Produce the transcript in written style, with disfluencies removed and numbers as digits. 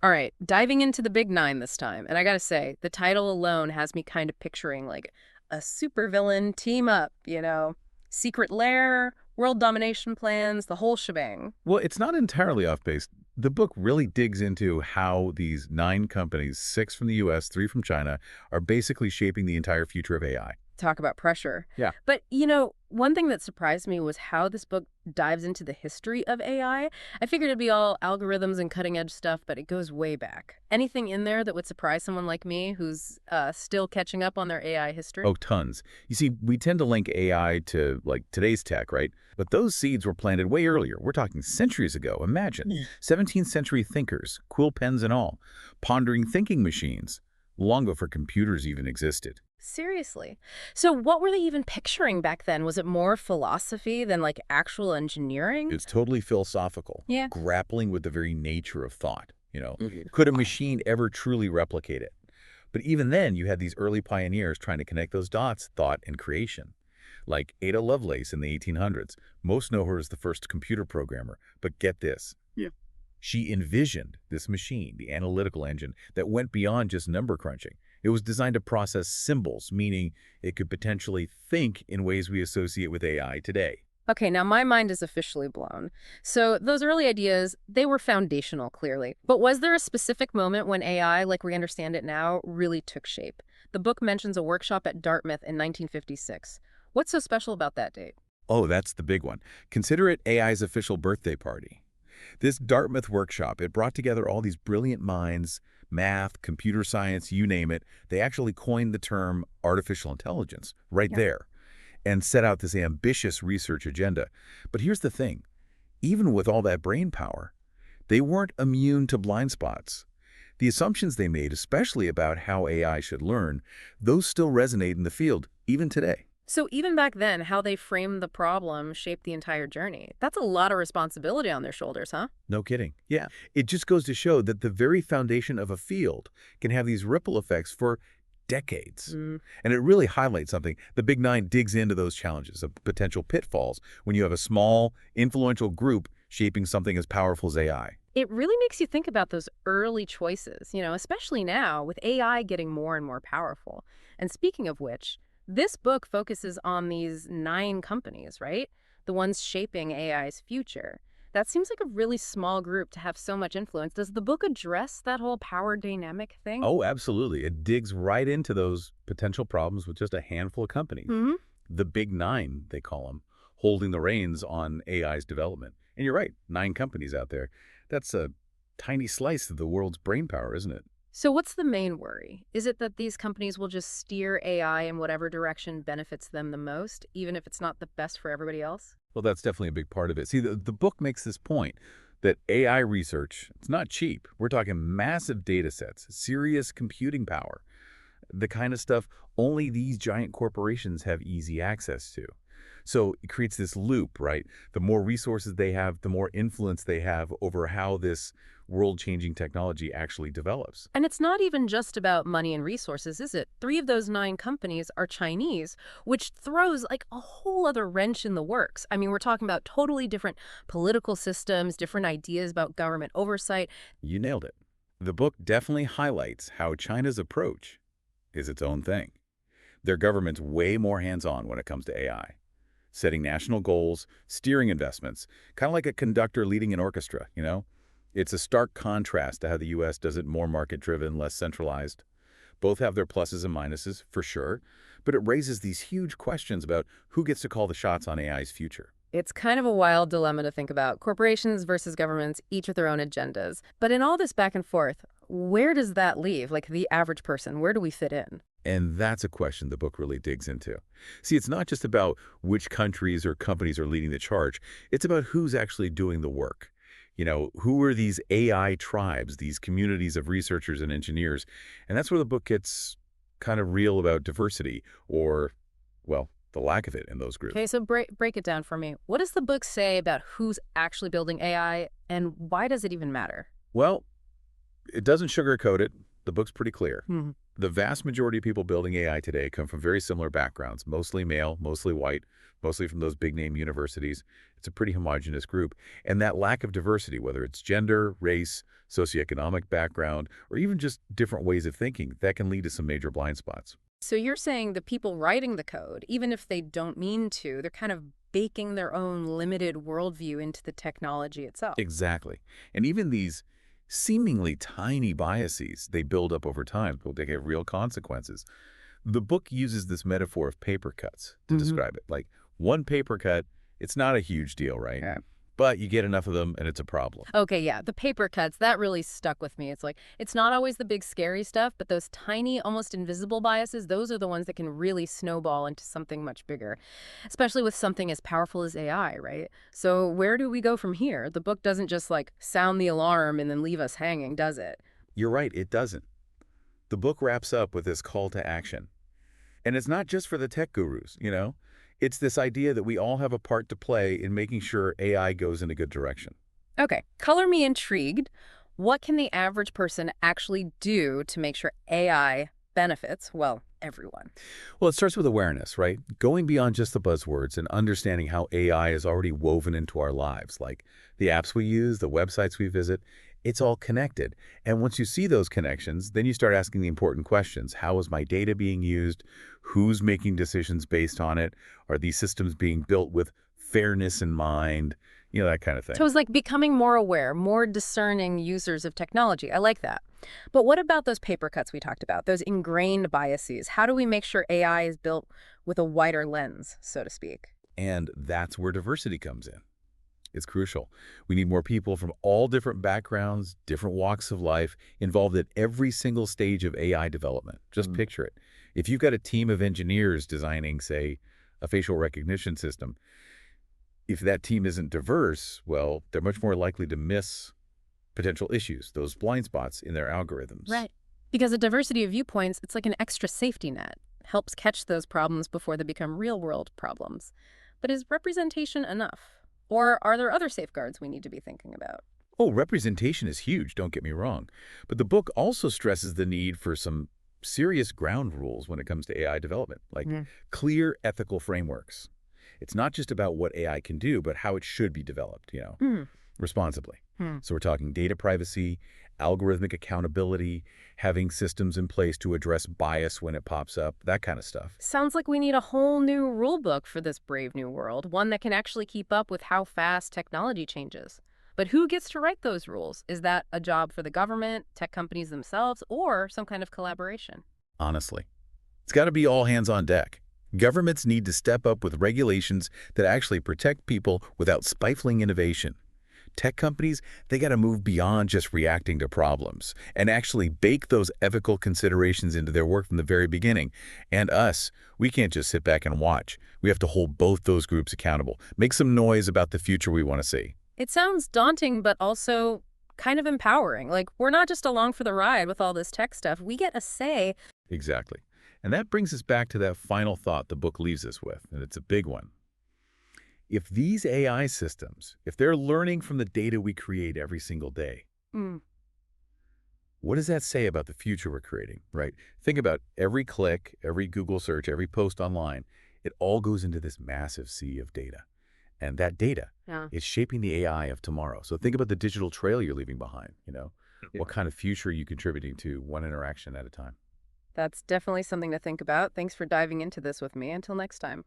All right, diving into the big nine this time. And I gotta say, the title alone has me kind of picturing like a supervillain team up, secret lair, world domination plans, the whole shebang. Well, it's not entirely off base. The book really digs into how these 9 companies, 6 from the US, 3 from China, are basically shaping the entire future of AI. Talk about pressure. Yeah. But, one thing that surprised me was how this book dives into the history of AI. I figured it'd be all algorithms and cutting edge stuff, but it goes way back. Anything in there that would surprise someone like me who's still catching up on their AI history? Oh, tons. You see, we tend to link AI to, like, today's tech, right? But those seeds were planted way earlier. We're talking centuries ago. Imagine. 17th century thinkers, quill pens and all, pondering thinking machines, long before computers even existed. Seriously. So what were they even picturing back then? Was it more philosophy than like actual engineering? It's totally philosophical, Yeah. grappling with the very nature of thought. Mhm. Could a machine ever truly replicate it? But even then, you had these early pioneers trying to connect those dots, thought and creation. Like Ada Lovelace in the 1800s. Most know her as the first computer programmer. But get this. Yeah. She envisioned this machine, the analytical engine, that went beyond just number crunching. It was designed to process symbols, meaning it could potentially think in ways we associate with AI today. Okay, now my mind is officially blown. So those early ideas, they were foundational, clearly. But was there a specific moment when AI, like we understand it now, really took shape? The book mentions a workshop at Dartmouth in 1956. What's so special about that date? Oh, that's the big one. Consider it AI's official birthday party. This Dartmouth workshop, it brought together all these brilliant minds, math, computer science, you name it. They actually coined the term artificial intelligence right Yeah. there and set out this ambitious research agenda. But here's the thing. Even with all that brain power, they weren't immune to blind spots. The assumptions they made, especially about how AI should learn, those still resonate in the field, even today. So even back then, how they framed the problem shaped the entire journey. That's a lot of responsibility on their shoulders, huh? No kidding. Yeah. It just goes to show that the very foundation of a field can have these ripple effects for decades. Mm. And it really highlights something. The Big Nine digs into those challenges of potential pitfalls when you have a small, influential group shaping something as powerful as AI. It really makes you think about those early choices, especially now with AI getting more and more powerful. And speaking of which, this book focuses on these 9 companies, right? The ones shaping AI's future. That seems like a really small group to have so much influence. Does the book address that whole power dynamic thing? Oh, absolutely. It digs right into those potential problems with just a handful of companies. Hmm. The Big Nine, they call them, holding the reins on AI's development. And you're right, 9 companies out there. That's a tiny slice of the world's brainpower, isn't it? So what's the main worry? Is it that these companies will just steer AI in whatever direction benefits them the most, even if it's not the best for everybody else? Well, that's definitely a big part of it. See, the book makes this point that AI research, it's not cheap. We're talking massive data sets, serious computing power, the kind of stuff only these giant corporations have easy access to. So it creates this loop, right? The more resources they have, the more influence they have over how this world-changing technology actually develops. And it's not even just about money and resources, is it? 3 of those 9 companies are Chinese, which throws like a whole other wrench in the works. I mean, we're talking about totally different political systems, different ideas about government oversight. You nailed it. The book definitely highlights how China's approach is its own thing. Their government's way more hands-on when it comes to AI, setting national goals, steering investments, kind of like a conductor leading an orchestra. It's a stark contrast to how the U.S. does it more market-driven, less centralized. Both have their pluses and minuses, for sure, but it raises these huge questions about who gets to call the shots on AI's future. It's kind of a wild dilemma to think about. Corporations versus governments, each with their own agendas. But in all this back and forth, where does that leave? Like the average person, where do we fit in? And that's a question the book really digs into. See, it's not just about which countries or companies are leading the charge. It's about who's actually doing the work. Who are these AI tribes, these communities of researchers and engineers? And that's where the book gets kind of real about diversity or, well, the lack of it in those groups. Okay, so break it down for me. What does the book say about who's actually building AI and why does it even matter? Well, it doesn't sugarcoat it, The book's pretty clear. Hmm. The vast majority of people building AI today come from very similar backgrounds, mostly male, mostly white, mostly from those big-name universities. It's a pretty homogeneous group. And that lack of diversity, whether it's gender, race, socioeconomic background, or even just different ways of thinking, that can lead to some major blind spots. So you're saying the people writing the code, even if they don't mean to, they're kind of baking their own limited worldview into the technology itself. Exactly. And even these seemingly tiny biases, they build up over time. They have real consequences. The book uses this metaphor of paper cuts to describe it. Like one paper cut, it's not a huge deal, right? Yeah. But you get enough of them and it's a problem. Okay, yeah, the paper cuts, that really stuck with me. It's like, it's not always the big scary stuff, but those tiny, almost invisible biases, those are the ones that can really snowball into something much bigger, especially with something as powerful as AI, right? So where do we go from here? The book doesn't just like sound the alarm and then leave us hanging, does it? You're right, it doesn't. The book wraps up with this call to action. And it's not just for the tech gurus, you know? It's this idea that we all have a part to play in making sure AI goes in a good direction. Okay, color me intrigued. What can the average person actually do to make sure AI benefits, well, everyone? Well, it starts with awareness, right? Going beyond just the buzzwords and understanding how AI is already woven into our lives, like the apps we use, the websites we visit, it's all connected. And once you see those connections, then you start asking the important questions. How is my data being used? Who's making decisions based on it? Are these systems being built with fairness in mind? You know, that kind of thing. So it's like becoming more aware, more discerning users of technology. I like that. But what about those paper cuts we talked about, those ingrained biases? How do we make sure AI is built with a wider lens, so to speak? And that's where diversity comes in. It's crucial. We need more people from all different backgrounds, different walks of life, involved at every single stage of AI development. Just picture it. If you've got a team of engineers designing, say, a facial recognition system, if that team isn't diverse, well, they're much more likely to miss potential issues, those blind spots in their algorithms. Right. Because a diversity of viewpoints, it's like an extra safety net, helps catch those problems before they become real-world problems. But is representation enough? Or are there other safeguards we need to be thinking about? Oh, representation is huge, don't get me wrong. But the book also stresses the need for some serious ground rules when it comes to AI development, like clear ethical frameworks. It's not just about what AI can do, but how it should be developed, responsibly. So we're talking data privacy, algorithmic accountability, having systems in place to address bias when it pops up, that kind of stuff. Sounds like we need a whole new rule book for this brave new world, one that can actually keep up with how fast technology changes. But who gets to write those rules? Is that a job for the government, tech companies themselves, or some kind of collaboration? Honestly, it's got to be all hands on deck. Governments need to step up with regulations that actually protect people without stifling innovation. Tech companies, they got to move beyond just reacting to problems and actually bake those ethical considerations into their work from the very beginning. And us, we can't just sit back and watch. We have to hold both those groups accountable, make some noise about the future we want to see. It sounds daunting, but also kind of empowering. Like, we're not just along for the ride with all this tech stuff. We get a say. Exactly. And that brings us back to that final thought the book leaves us with, and it's a big one. If these AI systems, if they're learning from the data we create every single day, what does that say about the future we're creating, right? Think about every click, every Google search, every post online. It all goes into this massive sea of data. And that data is shaping the AI of tomorrow. So think about the digital trail you're leaving behind, What kind of future are you contributing to one interaction at a time? That's definitely something to think about. Thanks for diving into this with me. Until next time.